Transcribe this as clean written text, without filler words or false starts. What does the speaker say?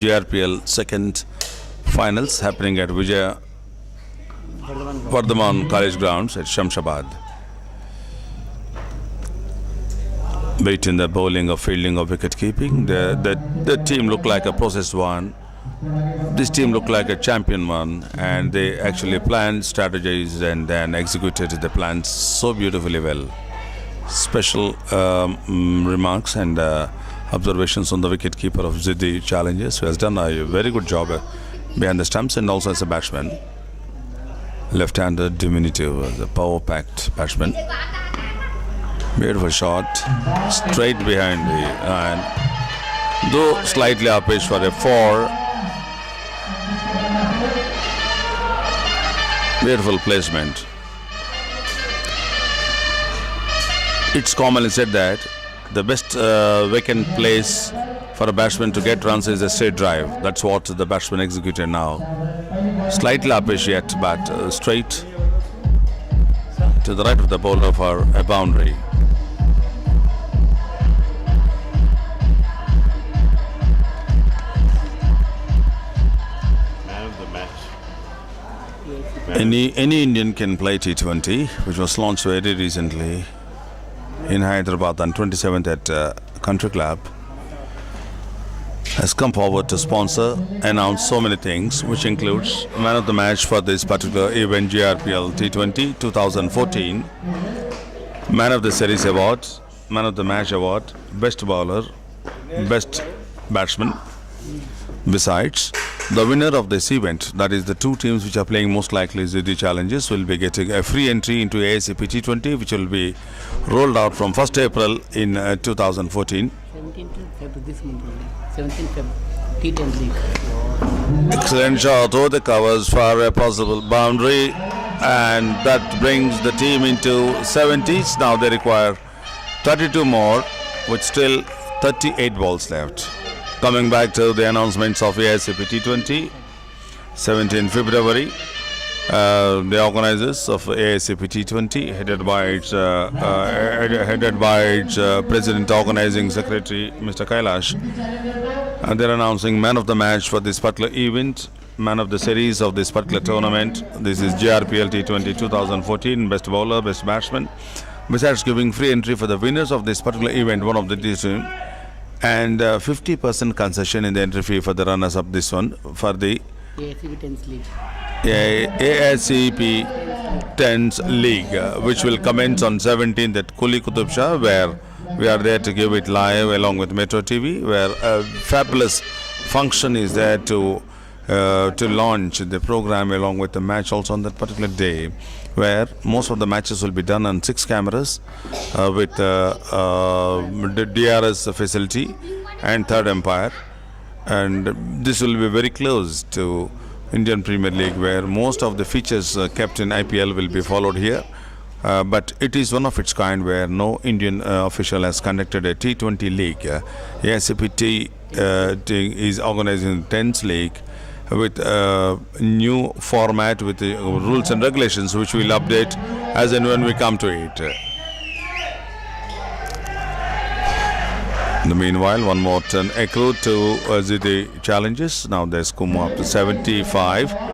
JRPL second finals happening at Vijaya Vardhaman College Grounds at Shamshabad. Between the bowling or fielding or wicket keeping, the team looked like a processed one. This team looked like a champion one, and they actually planned, strategized, and then executed the plans so beautifully well. Special remarks and observations on the wicket-keeper of Ziddi Challenges, who has done a very good job behind the stumps and also as a batsman. Left-handed, diminutive, the power-packed batsman. Beautiful shot, straight behind the iron. Though slightly uppish for a 4. Beautiful placement. It's commonly said that the best vacant place for a batsman to get runs is a straight drive. That's what the batsman executed now. Slightly uppish yet, but straight to the right of the bowler for a boundary. Man of the match. Any Indian can play T20, which was launched very recently in Hyderabad on 27th at Country Club, has come forward to sponsor, announce so many things, which includes man of the match for this particular event, JRPL T20 2014, man of the series award, man of the match award, best bowler, best batsman. Besides, the winner of this event, that is the two teams which are playing most likely Ziddi Challenges, will be getting a free entry into AICP T20, which will be rolled out from 1st April in 2014. 17th Feb this month only. 17th Feb T10 League. Excellent shot over the covers for a possible boundary, and that brings the team into 70s. Now they require 32 more with still 38 balls left. Coming back to the announcements of AICP T20, 17 February, the organizers of AICP T20, headed by its President Organizing Secretary, Mr. Kailash, and they're announcing man of the match for this particular event, man of the series of this particular tournament. This is JRPL T20 2014, best bowler, best batsman. Besides giving free entry for the winners of this particular event, one of the team, and 50% concession in the entry fee for the runners-up this one for the AICP 10th League. AICP 10th League, which will commence on 17th at Kuli Qutub Shah, where we are there to give it live along with Metro TV, where a fabulous function is there to launch the program along with the match also on that particular day, where most of the matches will be done on 6 cameras with the DRS facility and third umpire, and this will be very close to Indian Premier League, where most of the features kept in IPL will be followed here, but it is one of its kind where no Indian official has conducted a T20 league. AICP is organizing 10th league with a new format with the rules and regulations, which we'll update as and when we come to it. In the meanwhile, one more turn accrued to Ziddi Challenges. Now there's Kumu up to 75.